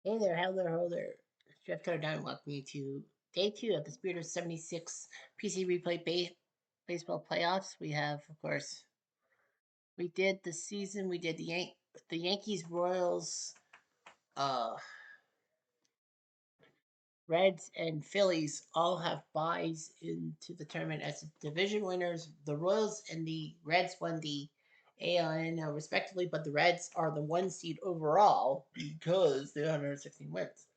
Hey there, hello there. Jeff Turner welcome you to day 2 of the Spirit of 76 PC Replay Baseball Playoffs. We have, of course, we did the season, we did the Yankees, Royals, uh, Reds, and Phillies all have buys into the tournament as division winners. The Royals and the Reds won the AL and NL respectively, but the Reds are the 1 seed overall because they have 116 wins.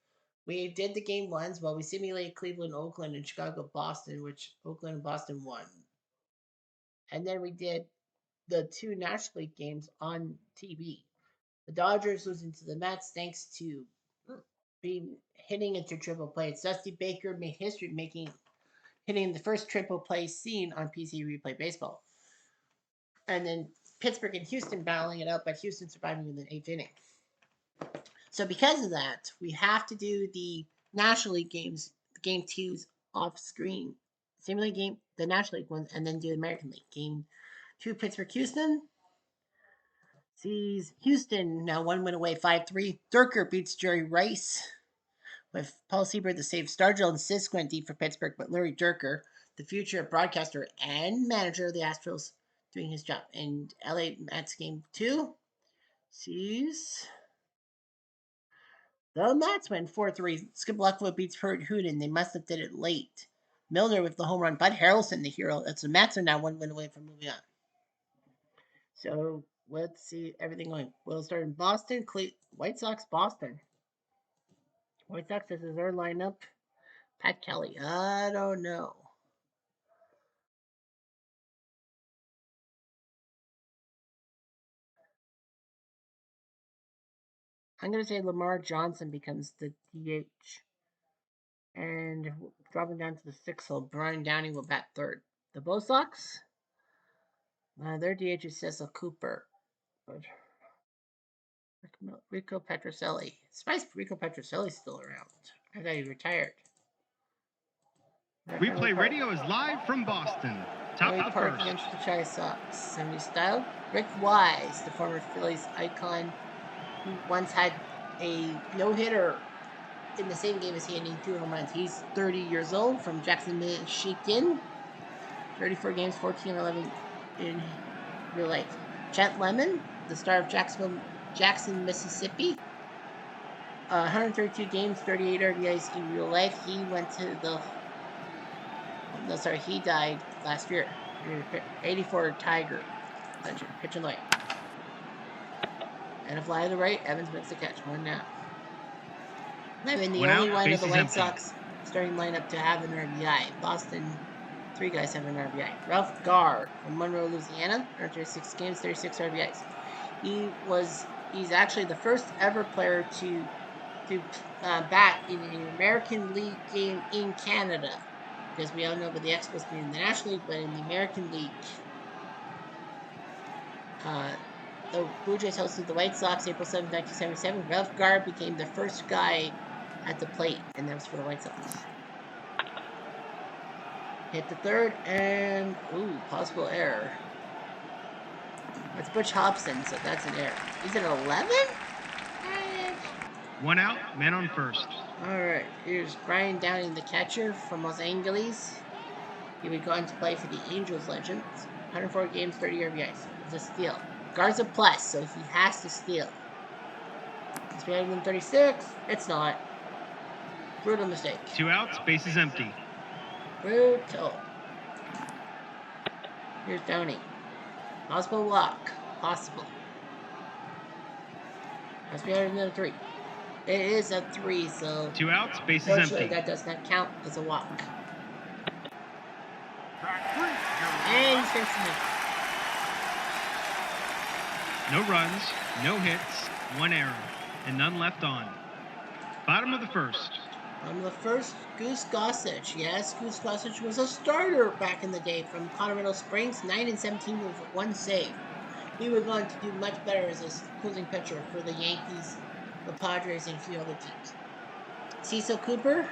We did the game ones. Well, we simulated Cleveland, Oakland, and Chicago, Boston, which Oakland and Boston won. And then we did the 2 National League games on TV. The Dodgers losing to the Mets thanks to being hitting into triple play. It's Dusty Baker made history hitting the first triple play seen on PC Replay Baseball. And then Pittsburgh and Houston battling it out, but Houston surviving in the 8th inning. So because of that, we have to do the National League games, game twos off screen. Simulate game, the National League one, and then do the American League. Game 2, Pittsburgh Houston. Sees Houston now 1 win away, 5-3. Durker beats Jerry Rice with Paul Seaberg, the save. Stargell and Sisk went deep for Pittsburgh, but Larry Durker, the future broadcaster and manager of the Astros, doing his job. And LA Mets game 2 sees the Mets win 4-3. Skip Luckwood beats Kurt Hooten. They must have did it late. Milner with the home run. Bud Harrelson, the hero. That's the Mets are now 1 win away from moving on. So let's see everything going. We'll start in Boston. White Sox, Boston. White Sox, this is their lineup. Pat Kelly. I don't know. I'm going to say Lamar Johnson becomes the DH. And dropping down to the 6th hole, Brian Downey will bat third. The Bo Sox, their DH is Cecil Cooper. But Rico Petroselli. Spice Rico Petroselli's still around. I thought he retired. Replay Radio is live from Boston. Top of the first. Against the Chi Sox. 70 style. Rick Wise, the former Phillies icon, who once had a no-hitter in the same game as he, hitting 2 home runs. He's 30 years old, from Jackson, Michigan. 34 games, 14-11 in real life. Chet Lemon, the star of Jackson, Mississippi. 132 games, 38 RBIs in real life. He went to the. No, sorry, he died last year. 84 Tiger legend, pitch and light. And a fly to the right. Evans makes the catch. 1-0. I mean, the only one of the White Sox starting lineup to have an RBI. Boston, 3 guys have an RBI. Ralph Garr from Monroe, Louisiana, 36 games, 36 RBIs. He's actually the first ever player to bat in an American League game in Canada, because we all know about the Expos being in the National League, but in the American League, the Blue Jays hosted the White Sox April 7, 1977. Ralph Garr became the first guy at the plate, and that was for the White Sox. Hit the third, and possible error. It's Butch Hobson, so that's an error. Is it 11? 1 out, man on first. All right, here's Brian Downing, the catcher from Los Angeles. He would go on to play for the Angels legends. 104 games, 30 RBIs. It's a steal. Garza plus, so he has to steal. It's better than 36. It's not. Brutal mistake. 2 outs, base is empty. Brutal. Here's Downey. Possible walk. Possible. Has to be higher than a 3. It is a 3, so 2 outs, base is empty. That does not count as a walk. And he's fixing it. No runs, no hits, 1 error, and none left on. Bottom of the first. Bottom of the first, Goose Gossage. Yes, Goose Gossage was a starter back in the day from Colorado Springs, 9-17 with 1 save. He was going to do much better as a closing pitcher for the Yankees, the Padres, and a few other teams. Cecil Cooper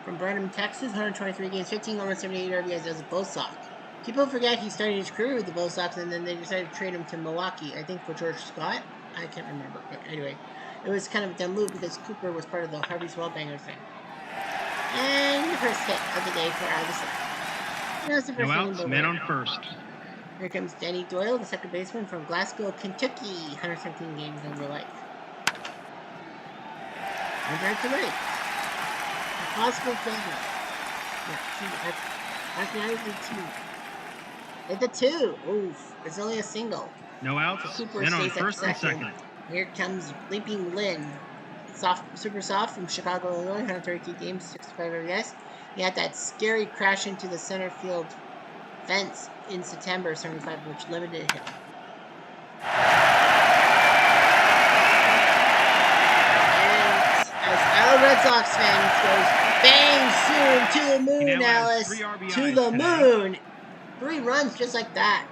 from Burnham, Texas, 123 games, 15 home runs, 78 RBIs as a Bo Sox. People forget he started his career with the Bo Sox, and then they decided to trade him to Milwaukee, I think for George Scott. I can't remember, but anyway. It was kind of a dumb move because Cooper was part of the Harvey's Wellbangers thing. And the first hit of the day for Addison. That's the No first inning, outs, but men wait. on first. Here comes Danny Doyle, the second baseman from Glasgow, Kentucky. 117 games in real life. And back to right. Possible double. Yeah, that's not even two. It's a two. Oof. It's only a single. No outs, Cooper men on stays at first and second. Here comes Leaping Lynn. Super soft from Chicago, Illinois, 132 games, 65 RBIs. He had that scary crash into the center field fence in September 75, which limited him. And as our Red Sox fans goes, bang soon to the moon, Alice. To the moon. 3 runs just like that.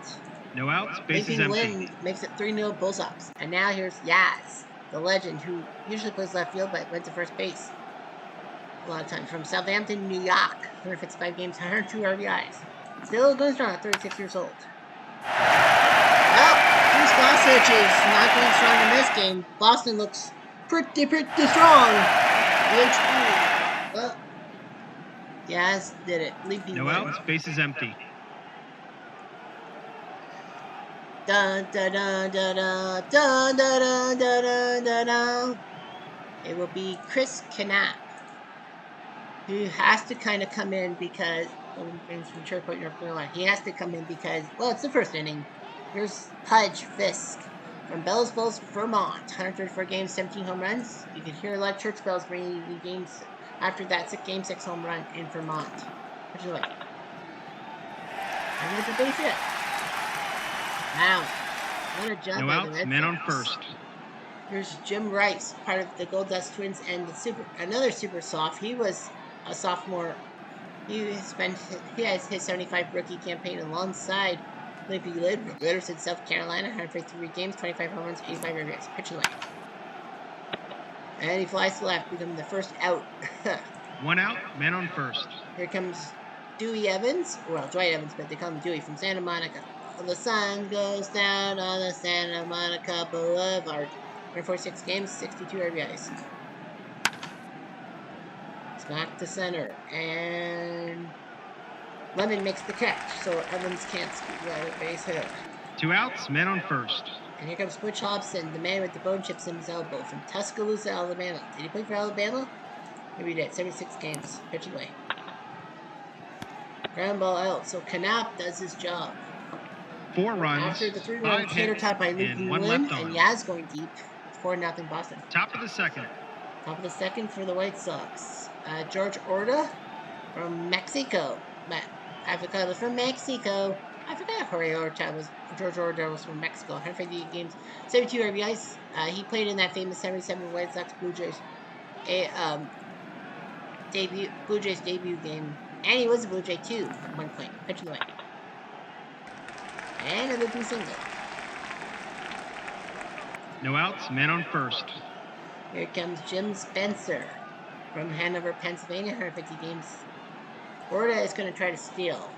No outs, bases Leaping empty. Lynn makes it 3-0 Bull Sox. And now here's Yaz, the legend who usually plays left field but went to first base a lot of times. From Southampton, New York, 155 games, 102 RBIs. Still going strong at 36 years old. Well, Bruce Gossage is not going strong in this game. Boston looks pretty strong. Well, Yaz did it. Leaping No Lynn. outs, bases empty. Dun dun dun dun dun dun dun dun dun dun dun. It will be Chris Knapp, who has to kind of come in because from Shreveport, North Carolina. He has to come in because, well, it's the first inning. Here's Pudge Fisk from Bellersville, Vermont. 134 games, 17 home runs. You could hear a lot of church bells ringing in games after that game 6 home run in Vermont. What you like? And with the base hit. Wow. What a job No by outs, the Red men Sox. on first. Here's Jim Rice, part of the Gold Dust Twins, and another super soft. He was a sophomore. He has his 75 rookie campaign alongside Leaping Lid, Raiders in South Carolina, 153 games, 25 home runs, 85 RBIs. Pitching away. And he flies to left, becoming the first out. 1 out, men on first. Here comes Dewey Evans. Well, Dwight Evans, but they call him Dewey from Santa Monica. The sun goes down on the Santa Monica Boulevard. 146 games, 62 RBIs. Smack to center. And Lemon makes the catch, so Evans can't scoop that base hit. 2 outs, men on first. And here comes Butch Hobson, the man with the bone chips in his elbow from Tuscaloosa, Alabama. Did he play for Alabama? Maybe he did. 76 games. Pitch away. Ground ball out. So Knapp does his job. 4 runs. After the 3-run tater tot by Leaping Lynn and Yaz going deep, it's 4-0 Boston. Top of the second. Top of the second for the White Sox. George Orta from Mexico. I forgot it was from Mexico. I forgot George Orta was from Mexico. 150 games, 72 RBIs. He played in that famous 77 White Sox Blue Jays debut game. And he was a Blue Jay too at one point. Pitching away. And a looping single. No outs, men on first. Here comes Jim Spencer from Hanover, Pennsylvania, 150 games. Orta is going to try to steal.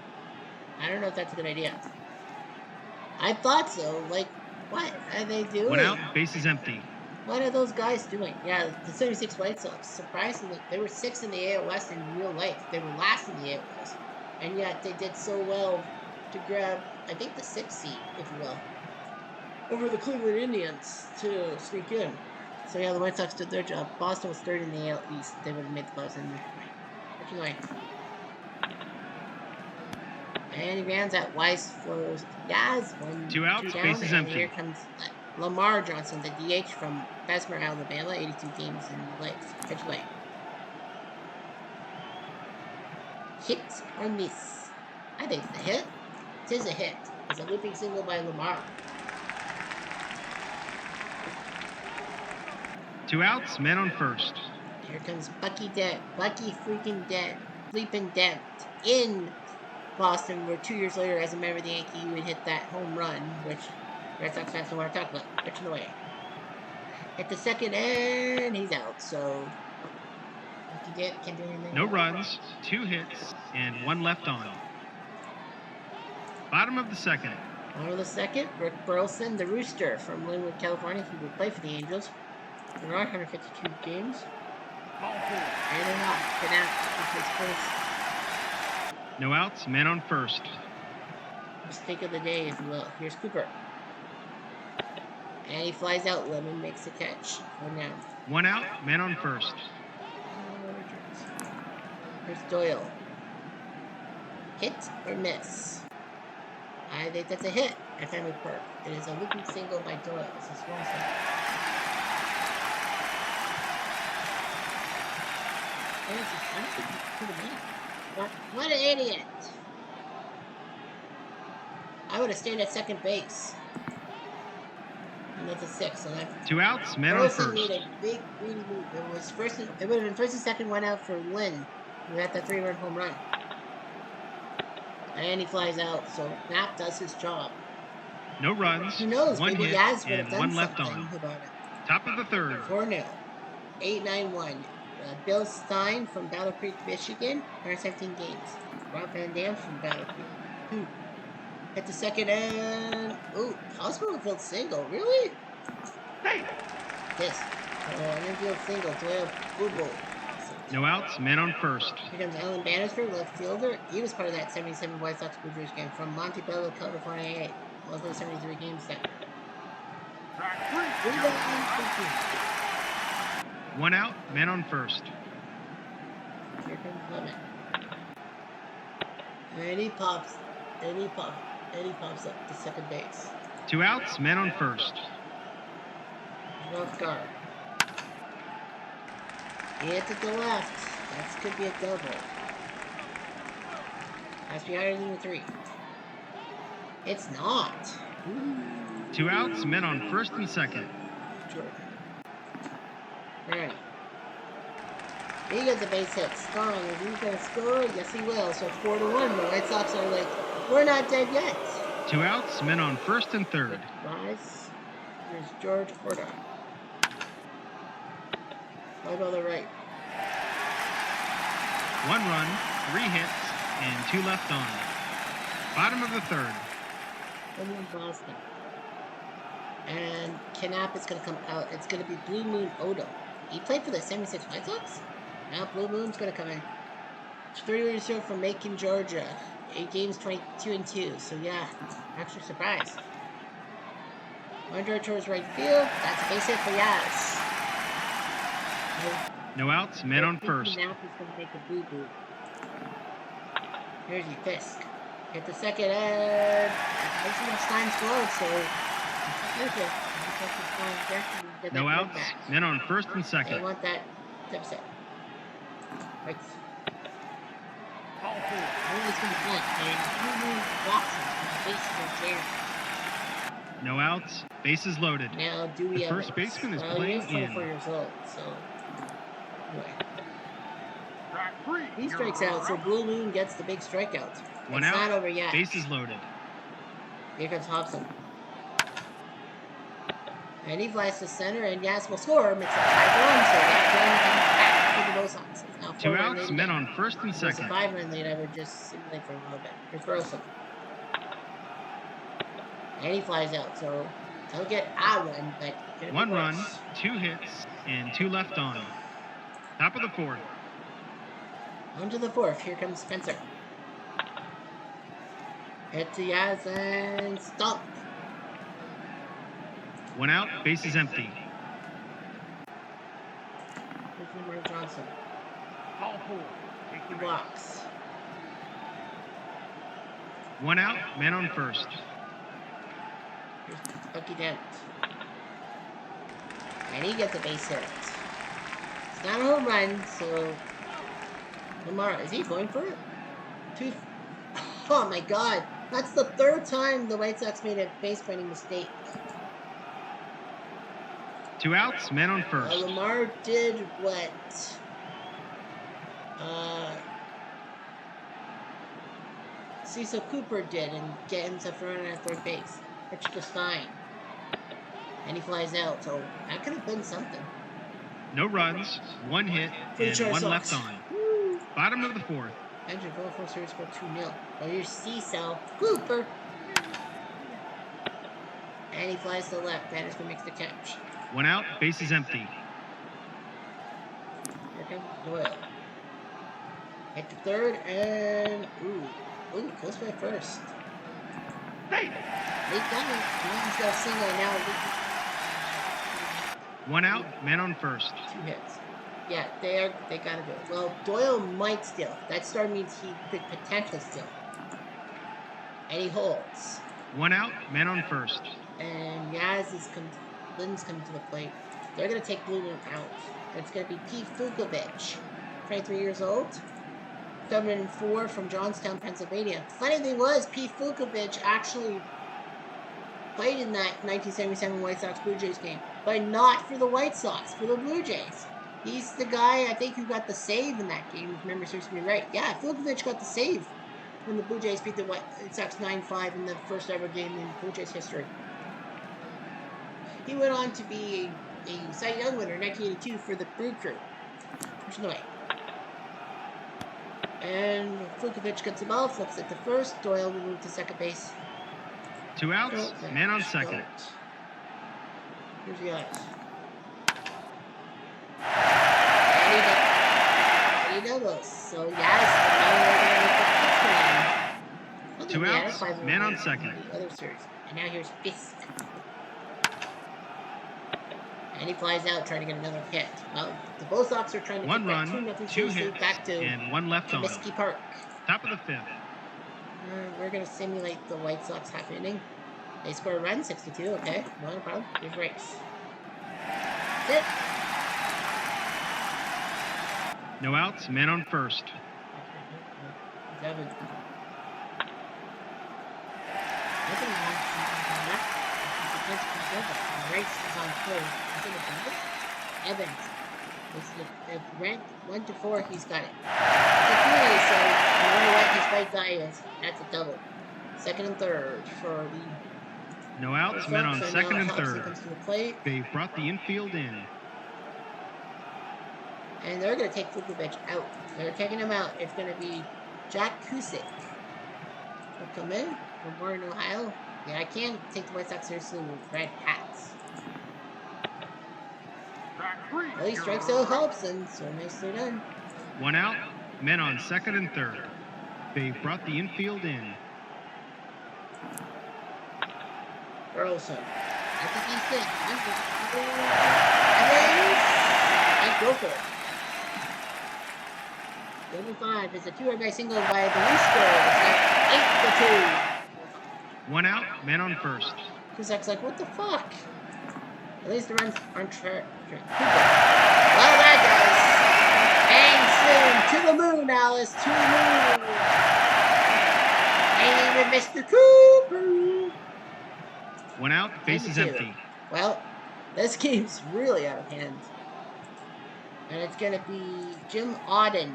I don't know if that's a good idea. I thought so. Like, what are they doing? 1 out, bases empty. What are those guys doing? Yeah, the 76 White Sox, surprisingly, they were 6th in the AL West in real life. They were last in the AL West. And yet they did so well to grab, I think, the 6th seed, if you will, over the Cleveland Indians to sneak in. So yeah, the White Sox did their job. Boston was 3rd in the AL East. They would have made the playoffs anyway. And he runs out. Weiss flows. Yaz 2 outs, down, bases and empty. here comes Lamar Johnson, the DH from Bessemer, Alabama, 82 games in life. Pitch away. Hit or miss? I think it's a hit. It is a hit. It's a looping single by Lamar. 2 outs, men on first. Here comes Bucky Dent. Bucky freaking Dent. Bleeping Dent. In Boston, where 2 years later, as a member of the Yankee, you would hit that home run, which Red Sox fans don't want to talk about. Pitching away. Hit the second, and he's out. So Bucky Dent can't do anything. No runs, 2 hits, and 1 left on. Bottom of the second. Bottom of the second, Rick Burleson, the Rooster from Linwood, California. He would play for the Angels. There are 152 games. And they're not. Canap is first. No outs, men on first. Mistake of the day, if you will. Here's Cooper. And he flies out. Lemon makes the catch. 1 down. 1 out, men on first. Richards. Here's Doyle. Hit or miss? I think that's a hit at Fenway Park. It is a looping single by Doyle. It's a small single. What an idiot! I would have stayed at second base. And that's a 6. So that 2 outs, men on Wilson first. made a big greedy move. It would have been first and second, 1 out for Lynn. We had that 3-run home run. And he flies out, so Knapp does his job. No runs. Who knows? 1 Maybe hit Yaz would have and done 1 left something on. about it. Top of the third. 4-0. 8-9-1. Bill Stein from Battle Creek, Michigan. 117 games. Rob Van Dam from Battle Creek. 2. Hit the second and... Ooh, hospital field single. Really? Hey! Yes. An infield single. Doyle Boo-Boo. No outs, men on first. Here comes Alan Bannister, left fielder. He was part of that 77 White Sox Blue Jays game from Montebello, California. All those 73 games that year. 1 out, men on first. Here comes Lemon. And he pops up to second base. 2 outs, men on first. Off guard. He hits it to left. That could be a double. Has to be higher than the 3. It's not. Ooh. 2 outs, men on first and second. Jordan. Trny. He gets a base hit. Strong. Is he going to score? Yes, he will. So 4-1. The White Sox are like, we're not dead yet. 2 outs, men on first and third. Rise. Here's George Horta. Fly ball to right. 1 run, 3 hits, and 2 left on. Bottom of the third. William Boston. And Knapp is going to come out. It's going to be Blue Moon Odo. He played for the 76 White Sox. Now Blue Moon's going to come in. 3-0 from Macon, Georgia. 8 games, 22-2. So yeah, actually surprised. One drive towards right field. That's a base hit for Yaz. No outs, men on first. Knapp is going to make a boo-boo. Here's your Fisk. Hit the second and makes him Stein's glove, so no outs, men on first and second. They want that deficit. Right. Nobody's going to punt, and Blue blocks him. The bases are jammed. No outs, bases loaded. Now, Dewey The first Evans. baseman is Well, playing he is 24 in. years old, so anyway. He strikes out, so Blue Moon gets the big strikeout. 1 It's out, not over yet. bases loaded. Here comes Hobson. And he flies to center, and Yaz will score. Makes it 5-1, so that game comes back to the Red Sox. It's now 2 4-run outs, lead men again. on first and It's a second. 5-run lead. I would just simulate for a little bit. Here's Burleson. And he flies out, so he'll get a run, but 1 run, 2 hits, and 2 left on. Top of the fourth. On to the fourth. Here comes Spencer. Hit to Yaz and stop. 1 out, base is empty. Here's Lamar Johnson. He blocks. 1 out, men on first. Here's Bucky Dent. And he gets a base hit. It's not a home run, so Lamar, is he going for it? Oh my god. That's the 3rd time the White Sox made a base running mistake. 2 outs, men on first. Lamar did what Cecil Cooper did and get himself running at third base. Pitch to Stein. And he flies out, so that could have been something. No runs, 1 hit, and 1 left on. Woo. Bottom of the fourth. Engine goal for series score 2-0. Oh, here's Cecil Cooper. And he flies to the left. Bannister makes the catch. 1 out, base is empty. Here comes Doyle. Hit the third, and ooh, close by first. They got it. He's got a single now. 1 out, man on first. 2 hits. Yeah, they gotta do it. Well, Doyle might steal. That star means he could potentially steal. And he holds. 1 out, man on first. And Lynn's coming to the plate. They're gonna take Blue Moon out. And it's gonna be Pete Vukovic, 23 years old. Coming in 4 from Johnstown, Pennsylvania. Funny thing was, Pete Vukovic actually played in that 1977 White Sox Blue Jays game, but not for the White Sox, for the Blue Jays. He's the guy, I think, who got the save in that game, if memory serves me right. Yeah, Vukovic got the save when the Blue Jays beat the White Sox 9-5 in the first ever game in Blue Jays history. He went on to be a Cy Young winner in 1982 for the Brew Crew. There's no way. And Vukovic gets the ball, flips it to first. Doyle will move to second base. 2 outs, man on second. Here's the eyes. And he doubles. So, yes, 2 outs, man on second. The other series. And now here's Fisk. And he flies out trying to get another hit. Well, the Bull Sox are trying to 1 get run, that 2 hits, back to and 1 left on. Comiskey Park. Top of the 5th. We're going to simulate the White Sox half inning. They score a run, 62, okay. No problem. Here's Race. Hit. No outs, man on first. Devin. Race is on third. I think it's Evans. If ranked 1 to 4, he's got it. It's a 3, so no matter what his right guy is, that's a double. Second and third for the... No outs, men on second and third. Comes to the plate. They brought the infield in. And they're going to take Vukovic out. They're taking him out. It's going to be Jack Kusick. Will come in from Warren, Ohio. Yeah, I can't take the White Sox seriously with red hats. Well, he strikes out Hobson, so nicely done. 1 out, men on second and third. They brought the infield in. Burleson. I think he's it. And go for it. Number 5 is a 2-RBI single by the Rooster. It's 8-2. 1 out, man on first. Kuzak's like, what the fuck? At least the runs aren't fair. Well, that does. Hang soon. To the moon, Alice. To the moon. And Mr. Cooper. 1 out, base is empty. Well, this game's really out of hand. And it's going to be Jim Auden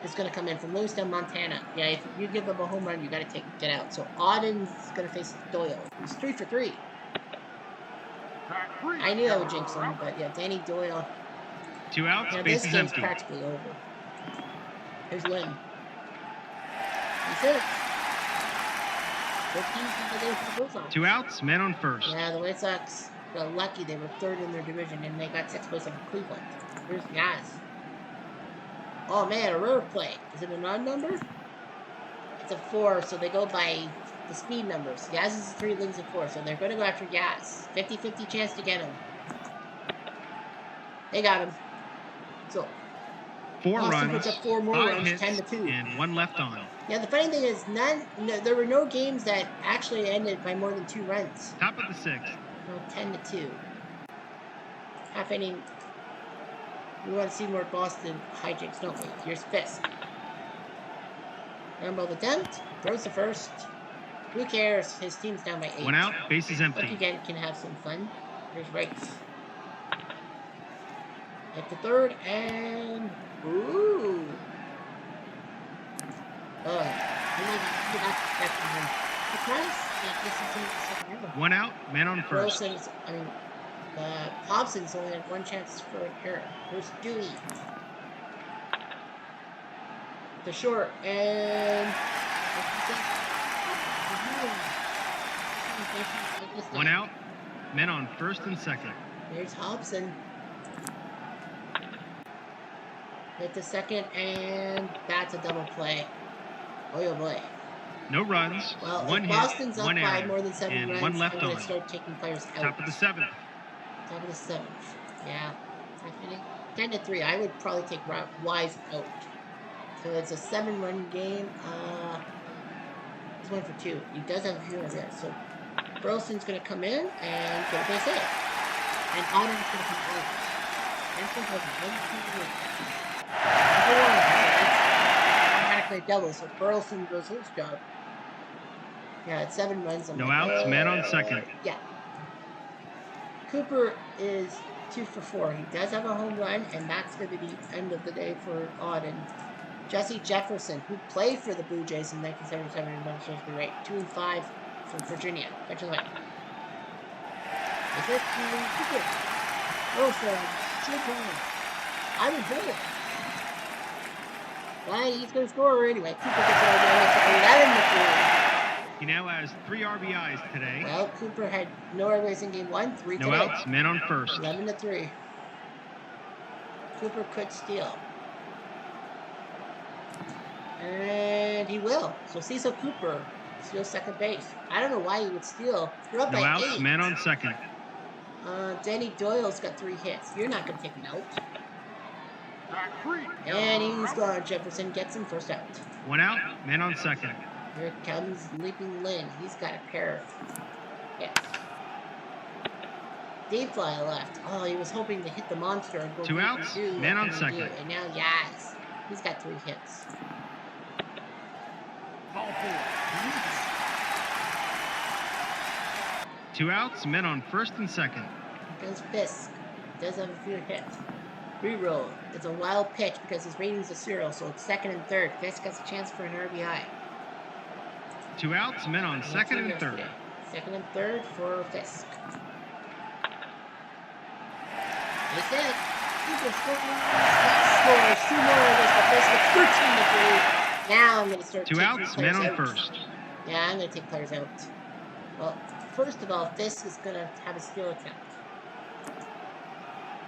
is going to come in from Lewiston, Montana. Yeah, if you give him a home run, you got to get out. So Auden's going to face Doyle. He's 3 for 3. I knew that would jinx him, but yeah, Danny Doyle. 2 outs, Now, base this is game's empty. practically over. Here's Lynn. He's hit. 15 for the day for the Bull Sox. 2 outs, man on first. Yeah, the White Sox got lucky. They were 3rd in their division, and they got 6th place over Cleveland. Here's Yaz. Oh man, a rare play. Is it an odd number? It's a 4, so they go by the speed numbers. Yaz is 3, Lynn's a 4, so they're going to go after Yaz. 50-50 chance to get him. They got him. So 4 Boston runs, puts up 4 more 5 runs, hits, 10-2. and 1 left on. Yeah, the funny thing is, there were no games that actually ended by more than 2 runs. Top of the 6th. No, 10-2. Half inning. We want to see more Boston hijinks, don't we? Here's Fisk. Rumble attempt. Throws the first. Who cares? His team's down by 8. 1 out, base is But empty. again, can have some fun. Here's Race. At the third, and... Ooh! Surprise! 1 out, man on first. Wilson's, Hobson's only had 1 chance for an error. Here's Dewey. The short, and... 1 out, men on first and second. Here's Hobson. Hit the second, and that's a double play. Oh boy. No runs, Well, one if hit, Boston's one up by error, more than 7 and one runs, I'm left going to on. start taking players out. Top of the 7th. Top of the 7th. Yeah. 10-3. I would probably take Wise out. So it's a 7-run game. He's 1 for 2. He does have a few of there. So Burleson's going to come in and get a base hit. And Otten's going to come out. Benson's looking 1-2-1. Number one. So that's automatically a double. So Burleson does his job. Yeah, it's 7 runs. I'm No like, outs, man on second. yeah. Cooper is 2 for 4. He does have a home run, and that's going to be the end of the day for Auden. Jesse Jefferson, who played for the Blue Jays in 1977 and won Shrewsbury Rate, 2-5 for Virginia. Catch the way. Is it Cooper? Wilson, super. I would hold it. But he's going to score anyway. Cooper gets all down. 11-3. He now has 3 RBIs today. Well, Cooper had no RBIs in game 1, 3 No today. outs, men on first. 11-3. Cooper could steal. And he will. So Cecil Cooper steals second base. I don't know why he would steal. You're up No by outs, 8. man on second. Danny Doyle's got 3 hits. You're not going to take him out. And he's gone. Jefferson gets him first out. 1 out, man on second. Here comes Leaping Lynn. He's got a pair of hits. Deep fly left. Oh, he was hoping to hit the monster and go 2 outs, man on second. And now, yes, he's got 3 hits. 2 outs, men on first and second. Here goes Fisk. Does have a few hits. Reroll. It's a wild pitch because his rating's a 0, so it's second and third. Fisk has a chance for an RBI. 2 outs, men on second and third. Second and third for Fisk. That's it. Cooper scores 2 more of this for Fisk. It's 13-3. Now I'm going to start 2 outs, men on first. Yeah, I'm going to take players out. Well, first of all, Fisk is going to have a steal attempt.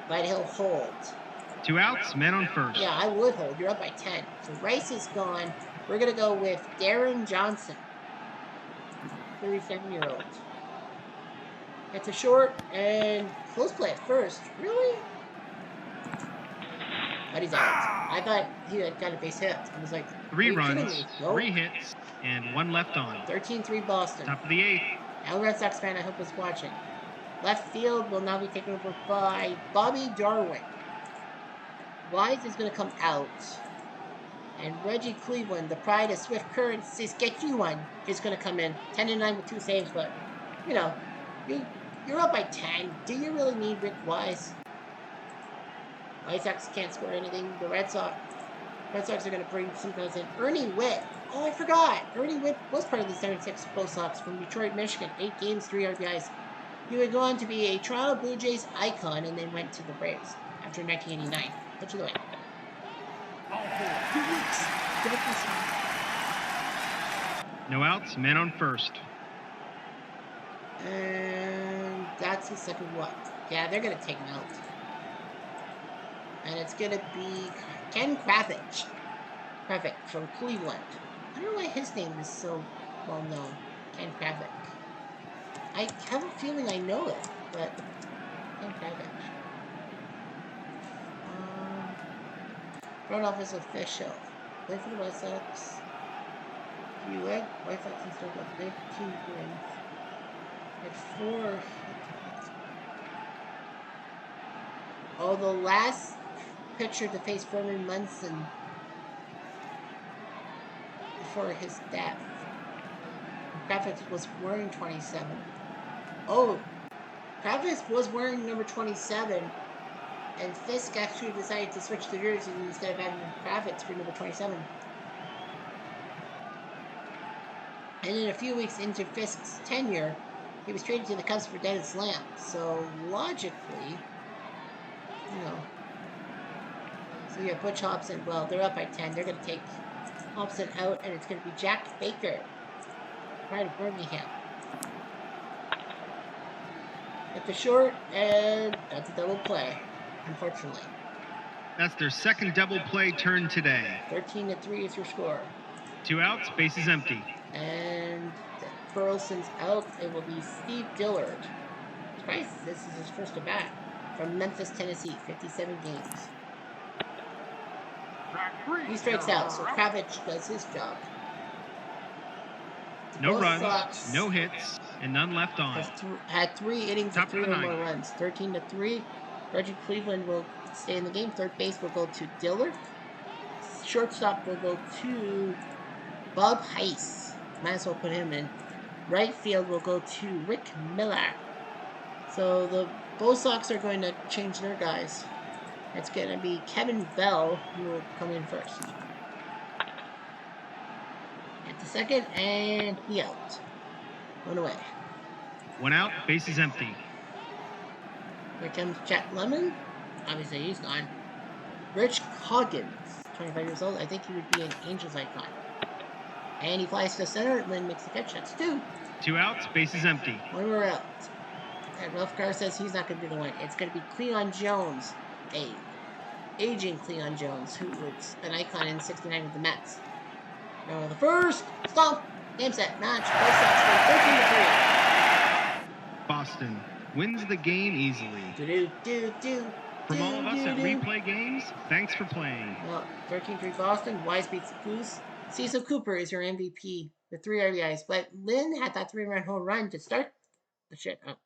But he'll hold. 2 outs, men on first. Yeah, I would hold. You're up by 10. So Rice is gone. We're going to go with Darren Johnson, 37-year-old. It's a short and close play at first. Really? But he's out. I thought he had got a base hit. I was like, 3 runs, 3 hits, and 1 left on. 13-3 Boston. Top of the 8th. Now, Red Sox fan, I hope is watching. Left field will now be taken over by Bobby Darwin. Wise is going to come out. And Reggie Cleveland, the pride of Swift Current, says, get you one, is going to come in. 10-9 with 2 saves, but, you know, you're up by 10. Do you really need Rick Wise? White Sox can't score anything. The Red Sox are going to bring some guys in. Ernie Witt. Oh, I forgot. Ernie Witt was part of the 76 Bull Sox from Detroit, Michigan. 8 games, 3 RBIs. He would go on to be a Toronto Blue Jays icon and then went to the Braves after 1989. Put you away. 2 weeks. No outs, men on first. And that's his second what? Yeah, they're going to take him out. And it's going to be Ken Kravitz from Cleveland. I don't know why his name is so well known. Ken Kravitz. I have a feeling I know it, but Ken Kravitz. Front office official. Play for the White Sox. You led White Sox and still got 15 wins. At 4. Oh, the last pitcher to face Furman Munson before his death. Kravitz was wearing 27. Oh, Kravitz was wearing number 27, and Fisk actually decided to switch the jersey instead of having Kravitz for number 27. And then a few weeks into Fisk's tenure, he was traded to the Cubs for Dennis Lamb. So logically, you know. So you have Butch Hobson. Well, they're up by 10. They're going to take Hobson out, and it's going to be Jack Baker, right of Birmingham. At the short, and that's a double play, unfortunately. That's their second double play turn today. 13-3 is your score. 2 outs, bases empty. And Burleson's out. It will be Steve Dillard. Surprised this is his first at bat. From Memphis, Tennessee, 57 games. He strikes out, so Kravitz does his job. No Both runs, Sox no hits, and none left on. had 3 innings Top of of 3 the or more ninth. runs. 13-3. Reggie Cleveland will stay in the game. Third base will go to Dillard. Shortstop will go to Bob Heiss. Might as well put him in. Right field will go to Rick Miller. So the Bo Sox are going to change their guys. It's going to be Kevin Bell who will come in first. At the second, and he out. One away. 1 out, bases empty. Here comes Chet Lemon. Obviously, he's gone. Rich Coggins, 25 years old. I think he would be an Angels icon. And he flies to center. Lynn makes the catch. That's 2. 2 outs, bases empty. One more out. And Ralph Carr says he's not going to be the one. It's going to be Cleon Jones, a aging Cleon Jones, who was an icon in '69 with the Mets. Now the first stomp, game set match. Both Sox win 13-3. Boston wins the game easily. From all of us at Replay Games, thanks for playing. Well, 13-3 Boston. Wise beats the Goose. Cecil Cooper is your MVP with 3 RBIs, but Lynn had that 3-run home run to start the shit up.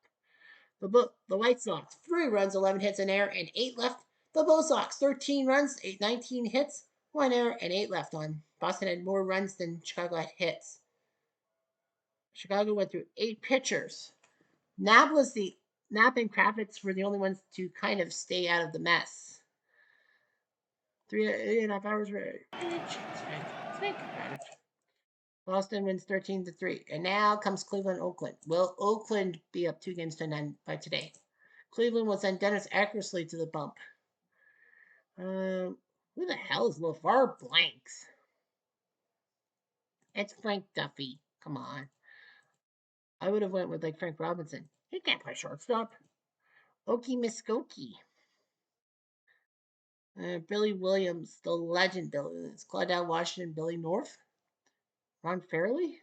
The White Sox, 3 runs, 11 hits, an error, and 8 left. The Bo Sox, 13 runs, 19 hits, 1 error, and 8 left on. Boston had more runs than Chicago had hits. Chicago went through 8 pitchers. Knapp and Kravitz were the only ones to kind of stay out of the mess. 3.5 hours. Think about it. Boston wins 13-3. And now comes Cleveland, Oakland. Will Oakland be up 2-0 by today? Cleveland will send Dennis Eckersley to the bump. Who the hell is LeVar Blanks? It's Frank Duffy. Come on. I would have went with like Frank Robinson. He can't play shortstop. Okie Muskokie. Billy Williams, the legend Billy. It's Claudel Washington, Billy North. Ron Fairley?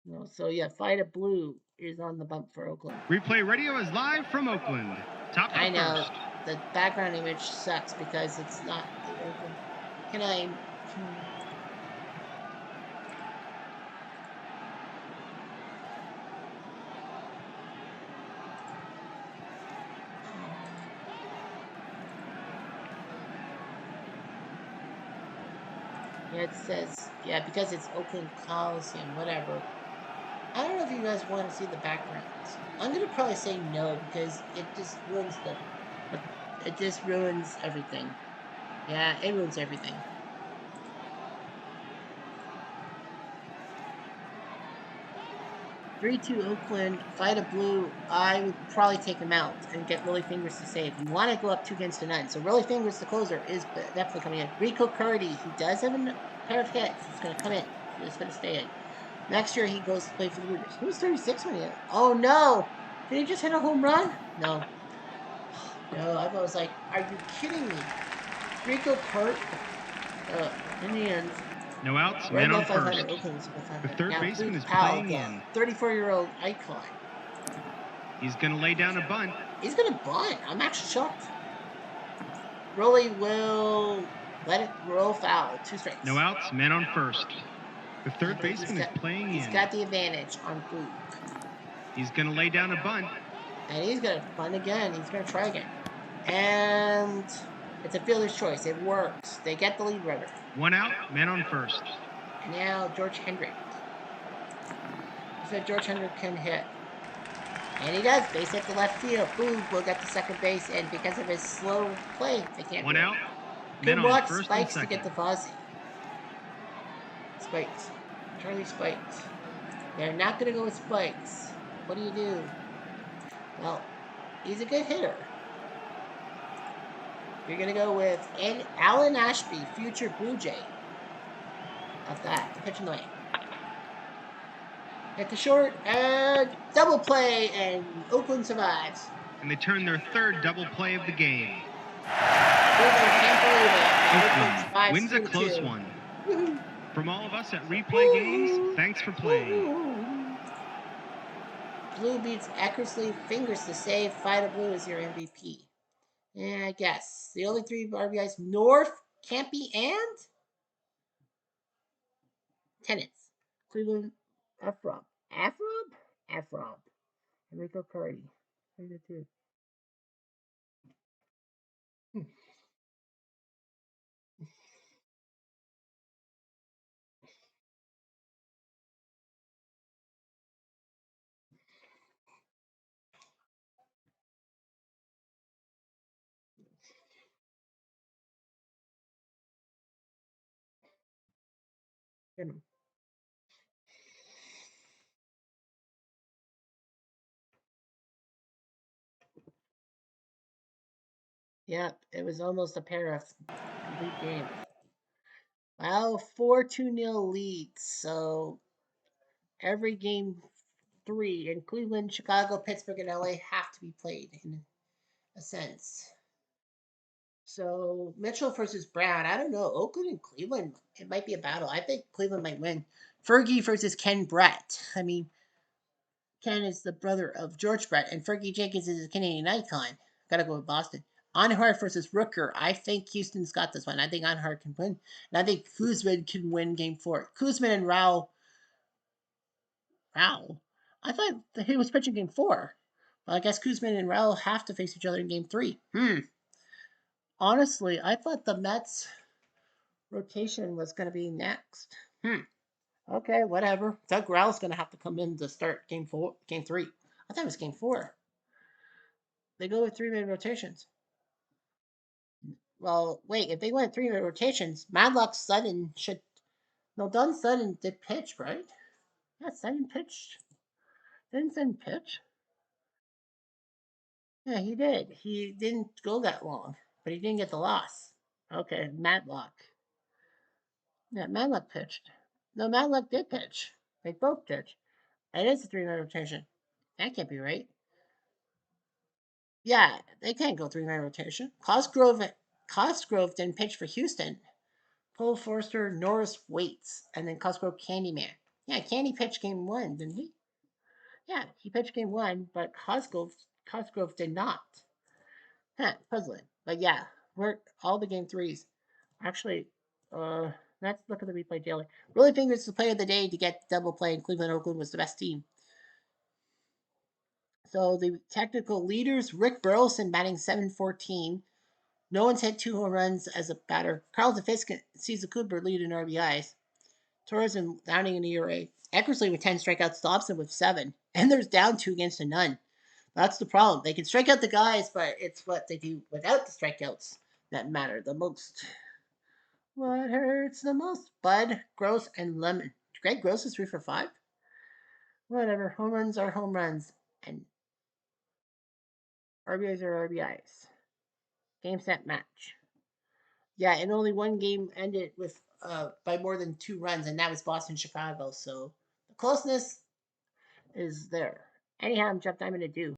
No, so yeah, Fight of Blue is on the bump for Oakland. Replay Radio is live from Oakland. Top of the I know. first. The background image sucks because it's not the Oakland. Can I... Yeah, it says, yeah, because it's Oakland Coliseum, whatever. I don't know if you guys want to see the backgrounds. I'm going to probably say no because it just ruins everything. Yeah, it ruins everything. 3-2 Oakland, Fight of Blue. I would probably take him out and get Rolly Fingers to save. You want to go up 2-0. So Rolly Fingers, the closer, is definitely coming in. Rico Curdy, he does have a pair of hits. He's going to come in. He's going to stay in. Next year, he goes to play for the Brewers. He was 36 when he hit. Oh, no. Did he just hit a home run? No. No, I was like, are you kidding me? Rico Curdy. Indians. No outs, man on first. The third now, baseman is Powell, playing in. 34-year-old icon. He's going to lay down a bunt. He's going to bunt. I'm actually shocked. Rolly will let it roll foul. 2 strikes. No outs, man on first. The third baseman is playing in. He's got the advantage on Boog. He's going to lay down a bunt. And he's going to bunt again. He's going to try again. And it's a fielder's choice. It works. They get the lead runner. 1 out, man on first. And now George Hendrick. He said George Hendrick can hit. And he does. Base hit the left field. Boog will get the second base. And because of his slow play, they can't 1 out, Good man on watch first Spikes and to get second. the Fozzie. Spikes. Charlie Spikes. They're not going to go with Spikes. What do you do? Well, he's a good hitter. You're going to go with Alan Ashby, future Blue Jay. Of that. The pitch in the lane. Hit the short, and double play, and Oakland survives. And they turn their third double play of the game. 5's Wins a 3 to close 2. one. Woohoo. From all of us at Replay Games, Woohoo. thanks for playing. Woohoo. Blue beats accuracy, fingers to save. Fido Blue is your MVP. Yeah, I guess. The only three RBIs North, Campy, and Tenants. Cleveland, Efrom. Efrom? Efrom. Enrico Curry. 3 to 2. Yep, it was almost a pair of complete games. Well, 4-2-0 leads. So every game three in Cleveland, Chicago, Pittsburgh, and LA have to be played in a sense. So Mitchell versus Brown. I don't know. Oakland and Cleveland. It might be a battle. I think Cleveland might win. Fergie versus Ken Brett. I mean, Ken is the brother of George Brett, and Fergie Jenkins is a Canadian icon. Gotta go with Boston. Anhart versus Rooker. I think Houston's got this one. I think Anhart can win. And I think Kuzman can win game four. Kuzman and Rao. Rao? I thought he was pitching game four. Well, I guess Kuzman and Rao have to face each other in game three. Honestly, I thought the Mets rotation was going to be next. Okay, whatever. Doug Rowell's going to have to come in to start game three. I thought it was game four. They go with 3-man rotations. Well, wait, if they went 3-man rotations, Madlock Sutton should. No, Don Sutton did pitch, right? Yeah, Sutton pitched. Didn't Sutton pitch? Yeah, he did. He didn't go that long, but he didn't get the loss. Okay, Matlock. Yeah, Matlock pitched. No, Matlock did pitch. They both pitched. It is a 3-man rotation. That can't be right. Yeah, they can't go 3-man rotation. Cosgrove didn't pitch for Houston. Cole Forster, Norris Waits, and then Cosgrove Candyman. Yeah, Candy pitched game one, didn't he? Yeah, he pitched game one, but Cosgrove did not. Huh, puzzling. But yeah, we're all the game threes. Actually, uh, let's look at the replay daily. Really think it's the play of the day to get double play, and Cleveland Oakland was the best team. So the technical leaders, Rick Burleson batting 714. No one's hit 2 home runs as a batter. Carlton Fisk sees the Cooper lead in RBIs. Torres and Downing in ERA. Eckersley with 10 strikeouts, Dobson with 7. And there's down 2 against a none. That's the problem. They can strike out the guys, but it's what they do without the strikeouts that matter the most. What hurts the most? Bud, Gross, and Lemon. Greg Gross is 3 for 5. Whatever. Home runs are home runs. And RBIs are RBIs. Game, set, match. Yeah, and only one game ended with by more than 2 runs, and that was Boston Chicago. So the closeness is there. Anyhow, I'm Jeff Diamond to do.